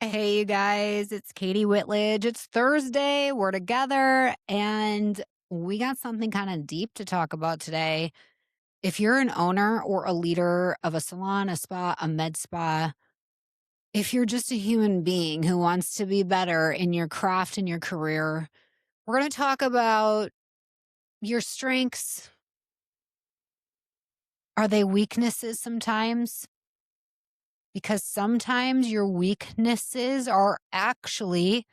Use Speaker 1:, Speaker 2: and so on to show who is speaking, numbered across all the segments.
Speaker 1: Hey, you guys, it's Katie Whitledge. It's Thursday. We're together and we got something kind of deep to talk about today. If you're an owner or a leader of a salon, a spa, a med spa, if you're just a human being who wants to be better in your craft and your career, we're going to talk about your strengths. Are they weaknesses sometimes? Because sometimes your weaknesses are actually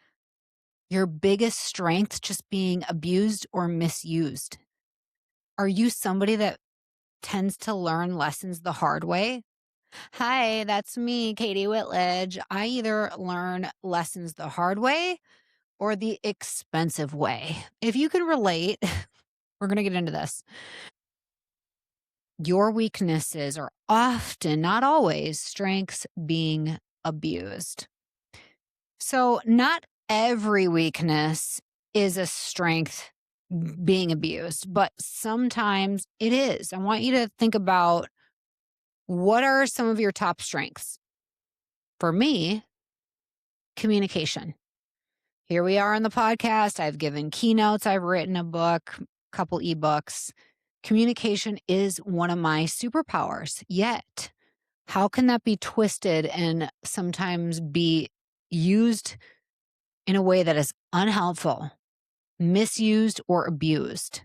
Speaker 1: your biggest strength just being abused or misused. Are you somebody that tends to learn lessons the hard way? Hi, that's me, Katie Whitledge. I either learn lessons the hard way or the expensive way. If you can relate, we're going to get into this. Your weaknesses are often, not always, strengths being abused. So, not every weakness is a strength being abused, but sometimes it is. I want you to think about what are some of your top strengths? For me, communication. Here we are on the podcast. I've given keynotes, I've written a book, a couple ebooks. Communication is one of my superpowers. Yet, how can that be twisted and sometimes be used in a way that is unhelpful, misused, or abused?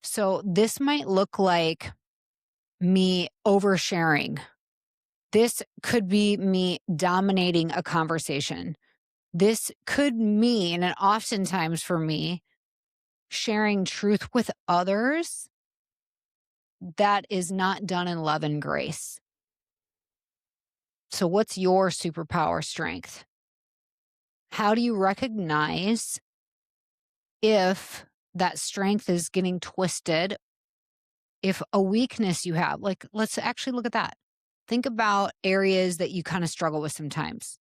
Speaker 1: So, this might look like me oversharing. This could be me dominating a conversation. This could mean, and oftentimes for me, sharing truth with others that is not done in love and grace. So, what's your superpower strength? How do you recognize if that strength is getting twisted? If a weakness you have, like, let's actually look at that. Think about areas that you kind of struggle with sometimes.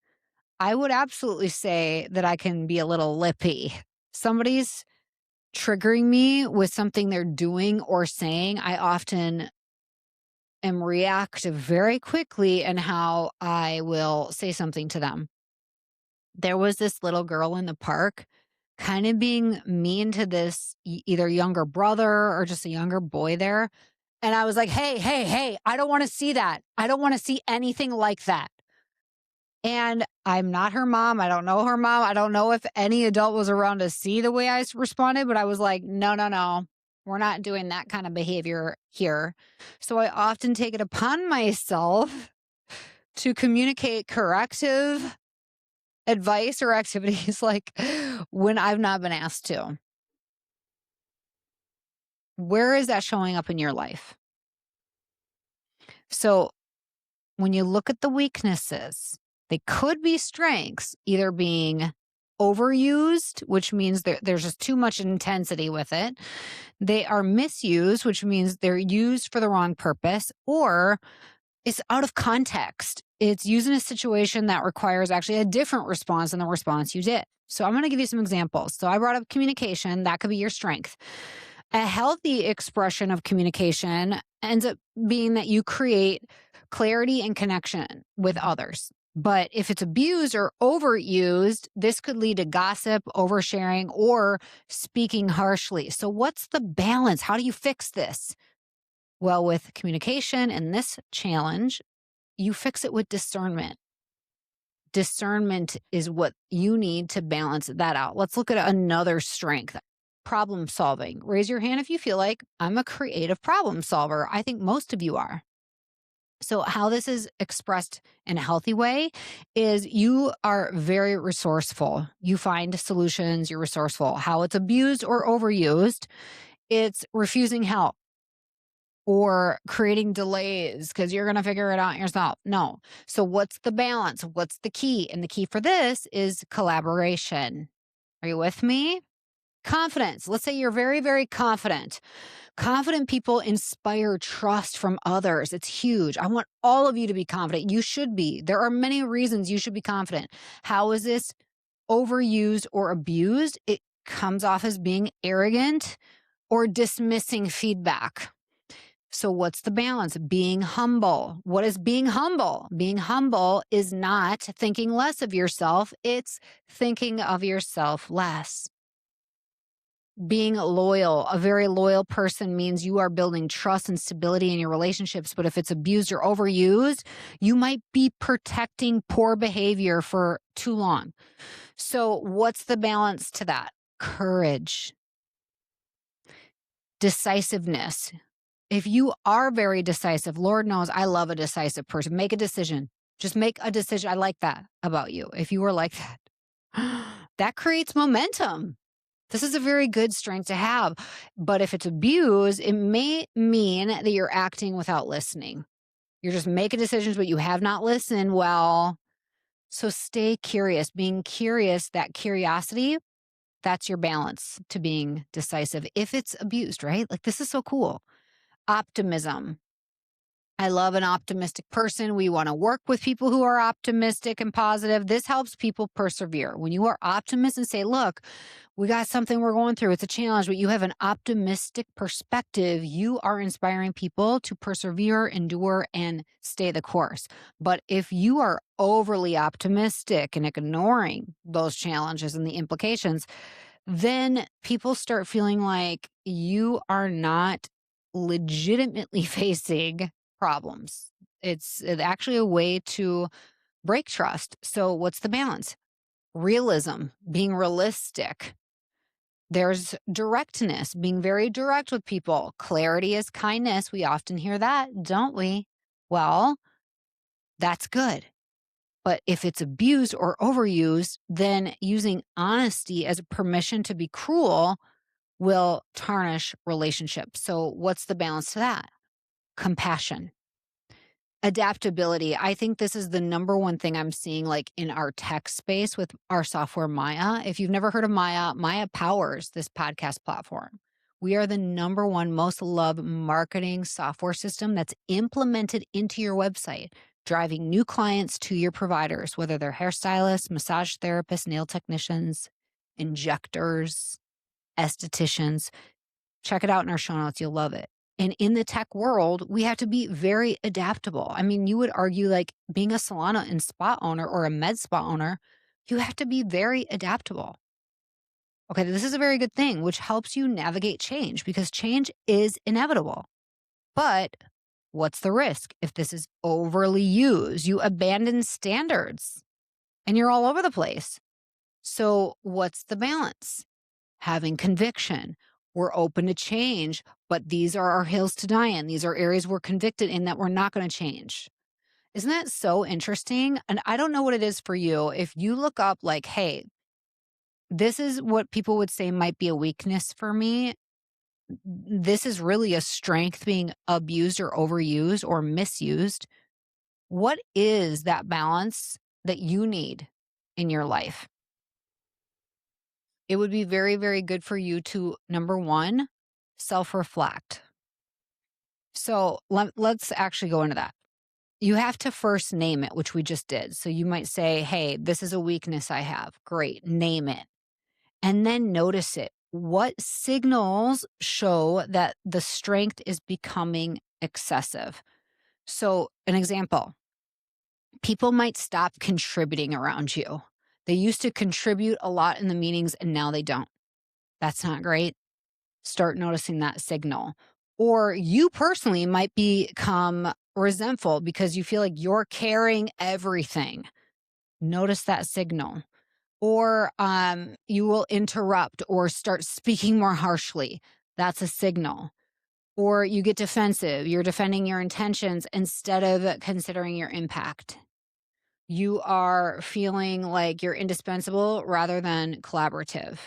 Speaker 1: I would absolutely say that I can be a little lippy. Somebody's triggering me with something they're doing or saying. I often am reactive very quickly in how I will say something to them. There was this little girl in the park kind of being mean to this either younger brother or just a younger boy there. And I was like, hey, hey, hey, I don't want to see that. I don't want to see anything like that. And I'm not her mom. I don't know her mom. I don't know if any adult was around to see the way I responded, but I was like, no, no, no. We're not doing that kind of behavior here. So I often take it upon myself to communicate corrective advice or activities like when I've not been asked to. Where is that showing up in your life? So when you look at the weaknesses, they could be strengths, either being overused, which means there's just too much intensity with it. They are misused, which means they're used for the wrong purpose, or it's out of context. It's used in a situation that requires actually a different response than the response you did. So I'm going to give you some examples. So I brought up communication. That could be your strength. A healthy expression of communication ends up being that you create clarity and connection with others. But if it's abused or overused, this could lead to gossip, oversharing, or speaking harshly. So, what's the balance? How do you fix this? Well, with communication and this challenge, you fix it with discernment. Discernment is what you need to balance that out. Let's look at another strength. Problem solving. Raise your hand if you feel like I'm a creative problem solver. I think most of you are. So, how this is expressed in a healthy way is you are very resourceful. You find solutions, you're resourceful. How it's abused or overused, it's refusing help or creating delays because you're going to figure it out yourself. No. So, what's the balance? What's the key? And the key for this is collaboration. Are you with me? Confidence. Let's say you're very, very confident. Confident people inspire trust from others. It's huge. I want all of you to be confident. You should be. There are many reasons you should be confident. How is this overused or abused? It comes off as being arrogant or dismissing feedback. So, what's the balance? Being humble. What is being humble? Being humble is not thinking less of yourself, it's thinking of yourself less. Being loyal, a very loyal person means you are building trust and stability in your relationships. But if it's abused or overused, you might be protecting poor behavior for too long. So, what's the balance to that? Courage, decisiveness. If you are very decisive, Lord knows I love a decisive person. Make a decision. Just make a decision. I like that about you. If you were like that, that creates momentum. This is a very good strength to have. But if it's abused, it may mean that you're acting without listening. You're just making decisions, but you have not listened well. So stay curious. Being curious, that curiosity, that's your balance to being decisive. If it's abused, right? Like, this is so cool. Optimism. I love an optimistic person. We want to work with people who are optimistic and positive. This helps people persevere. When you are optimistic and say, look, we got something we're going through. It's a challenge, but you have an optimistic perspective. You are inspiring people to persevere, endure, and stay the course. But if you are overly optimistic and ignoring those challenges and the implications, then people start feeling like you are not legitimately facing problems. It's actually a way to break trust. So, what's the balance? Realism, being realistic. There's directness, being very direct with people. Clarity is kindness. We often hear that, don't we? Well, that's good. But if it's abused or overused, then using honesty as a permission to be cruel will tarnish relationships. So, what's the balance to that? Compassion. Adaptability. I think this is the number one thing I'm seeing, like, in our tech space with our software, Maya. If you've never heard of Maya, Maya powers this podcast platform. We are the number one most loved marketing software system that's implemented into your website, driving new clients to your providers, whether they're hairstylists, massage therapists, nail technicians, injectors, estheticians. Check it out in our show notes. You'll love it. And in the tech world, we have to be very adaptable. I mean, you would argue, like, being a salon and spa owner or a med spa owner, you have to be very adaptable. Okay, this is a very good thing, which helps you navigate change because change is inevitable. But what's the risk? If this is overly used, you abandon standards and you're all over the place. So, what's the balance? Having conviction. We're open to change, but these are our hills to die in. These are areas we're convicted in that we're not going to change. Isn't that so interesting? And I don't know what it is for you. If you look up, like, hey, this is what people would say might be a weakness for me. This is really a strength being abused or overused or misused. What is that balance that you need in your life? It would be very, very good for you to, number one, self-reflect. So let's actually go into that. You have to first name it, which we just did. So you might say, hey, this is a weakness I have. Great, name it. And then notice it. What signals show that the strength is becoming excessive? So, an example, people might stop contributing around you. They used to contribute a lot in the meetings and now they don't. That's not great. Start noticing that signal. Or you personally might become resentful because you feel like you're carrying everything. Notice that signal. Or you will interrupt or start speaking more harshly. That's a signal. Or you get defensive. You're defending your intentions instead of considering your impact. You are feeling like you're indispensable rather than collaborative.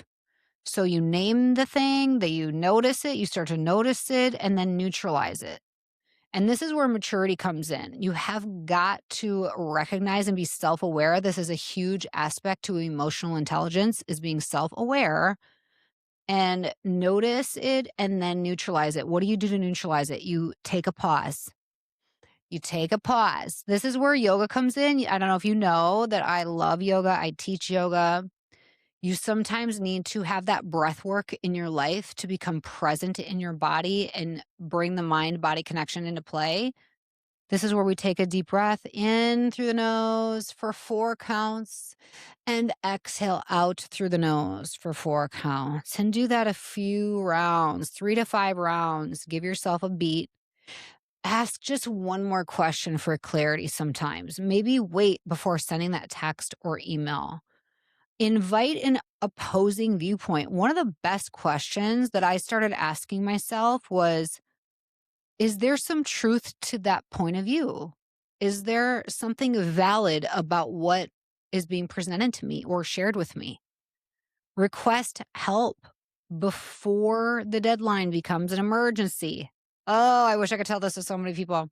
Speaker 1: So you name the thing, that you notice it, you start to notice it, and then neutralize it. And this is where maturity comes in. You have got to recognize and be self-aware. This is a huge aspect to emotional intelligence, is being self-aware and notice it and then neutralize it. What do you do to neutralize it? You take a pause. You take a pause. This is where yoga comes in. I don't know if you know that I love yoga. I teach yoga. You sometimes need to have that breath work in your life to become present in your body and bring the mind body connection into play. This is where we take a deep breath in through the nose for 4 counts and exhale out through the nose for 4 counts. And do that a few rounds, 3 to 5 rounds. Give yourself a beat. Ask just one more question for clarity sometimes. Maybe wait before sending that text or email. Invite an opposing viewpoint. One of the best questions that I started asking myself was, is there some truth to that point of view? Is there something valid about what is being presented to me or shared with me? Request help before the deadline becomes an emergency. Oh, I wish I could tell this to so many people.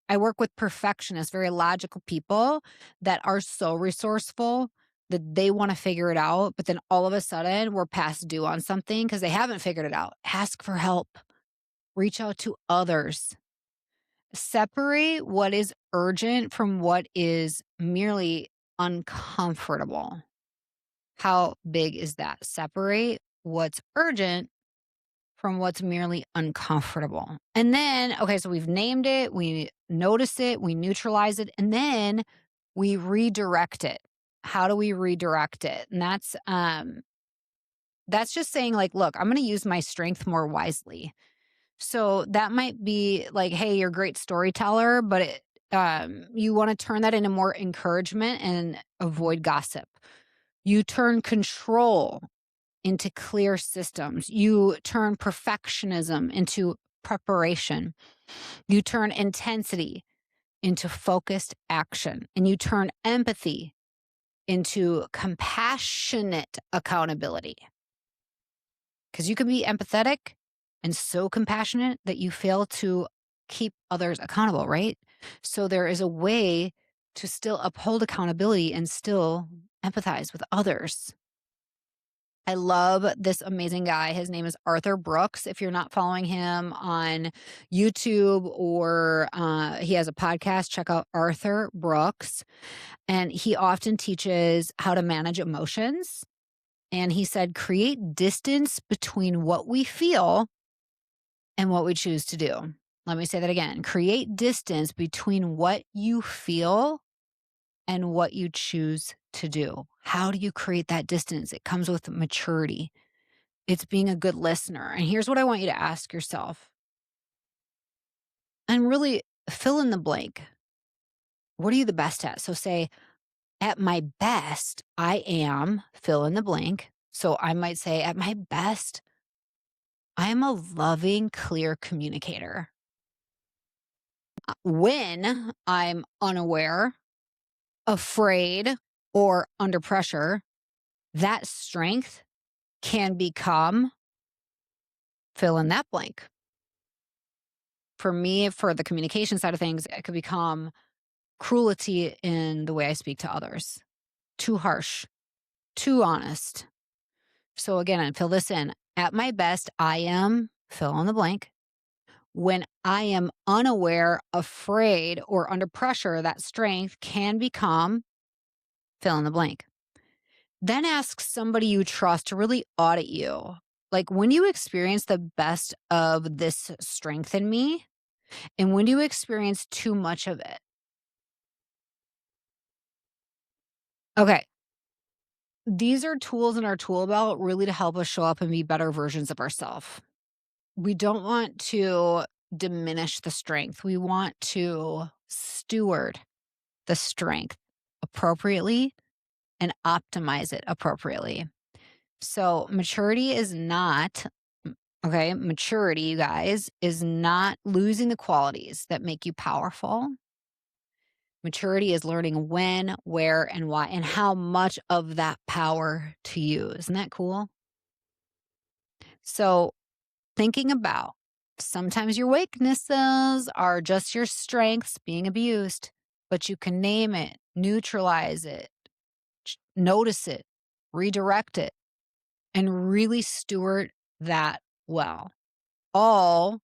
Speaker 1: I work with perfectionists, very logical people that are so resourceful that they want to figure it out. But then all of a sudden, we're past due on something because they haven't figured it out. Ask for help, reach out to others. Separate what is urgent from what is merely uncomfortable. How big is that? Separate what's urgent from what's merely uncomfortable. And then, okay, so we've named it, we notice it, we neutralize it, and then we redirect it. How do we redirect it? And that's just saying like, look, I'm going to use my strength more wisely. So that might be like, hey, you're a great storyteller, but you want to turn that into more encouragement and avoid gossip. You turn control into clear systems. You turn perfectionism into preparation. You turn intensity into focused action. And you turn empathy into compassionate accountability. Because you can be empathetic and so compassionate that you fail to keep others accountable, right? So there is a way to still uphold accountability and still empathize with others. I love this amazing guy. His name is Arthur Brooks. If you're not following him on YouTube or he has a podcast, check out Arthur Brooks. And he often teaches how to manage emotions. And he said, create distance between what we feel and what we choose to do. Let me say that again. Create distance between what you feel and what you choose to do. How do you create that distance? It comes with maturity. It's being a good listener. And here's what I want you to ask yourself and really fill in the blank. What are you the best at? So say, at my best, I am fill in the blank. So I might say, at my best, I am a loving, clear communicator. When I'm unaware, afraid, or under pressure, that strength can become fill in that blank. For me, for the communication side of things, it could become cruelty in the way I speak to others. Too harsh, too honest. So again, I fill this in. At my best, I am fill in the blank. When I am unaware, afraid, or under pressure, that strength can become fill in the blank. Then ask somebody you trust to really audit you. Like, when you experience the best of this strength in me, and when you experience too much of it. Okay. These are tools in our tool belt really to help us show up and be better versions of ourselves. We don't want to diminish the strength. We want to steward the strength appropriately and optimize it appropriately. So maturity is not, okay, maturity, you guys, is not losing the qualities that make you powerful. Maturity is learning when, where, and why, and how much of that power to use. Isn't that cool? So thinking about sometimes your weaknesses are just your strengths being abused, but you can name it, neutralize it, notice it, redirect it, and really steward that well. All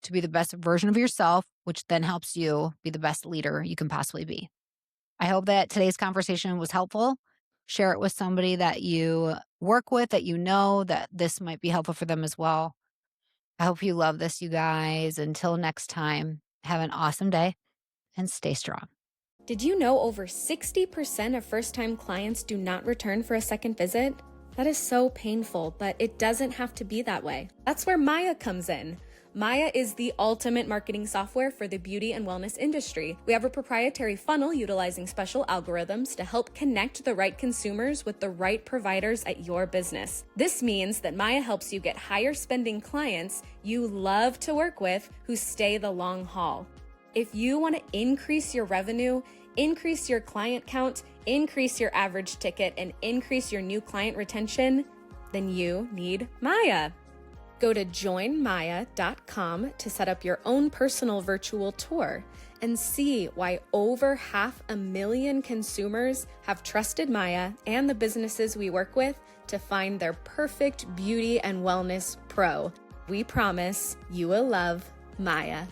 Speaker 1: to be the best version of yourself, which then helps you be the best leader you can possibly be. I hope that today's conversation was helpful. Share it with somebody that you work with, that you know that this might be helpful for them as well. I hope you love this, you guys. Until next time, have an awesome day and stay strong.
Speaker 2: Did you know over 60% of first-time clients do not return for a second visit? That is so painful, but it doesn't have to be that way. That's where Maya comes in. Maya is the ultimate marketing software for the beauty and wellness industry. We have a proprietary funnel utilizing special algorithms to help connect the right consumers with the right providers at your business. This means that Maya helps you get higher spending clients you love to work with who stay the long haul. If you want to increase your revenue, increase your client count, increase your average ticket, and increase your new client retention, then you need Maya. Go to joinmaya.com to set up your own personal virtual tour and see why over 500,000 consumers have trusted Maya and the businesses we work with to find their perfect beauty and wellness pro. We promise you will love Maya.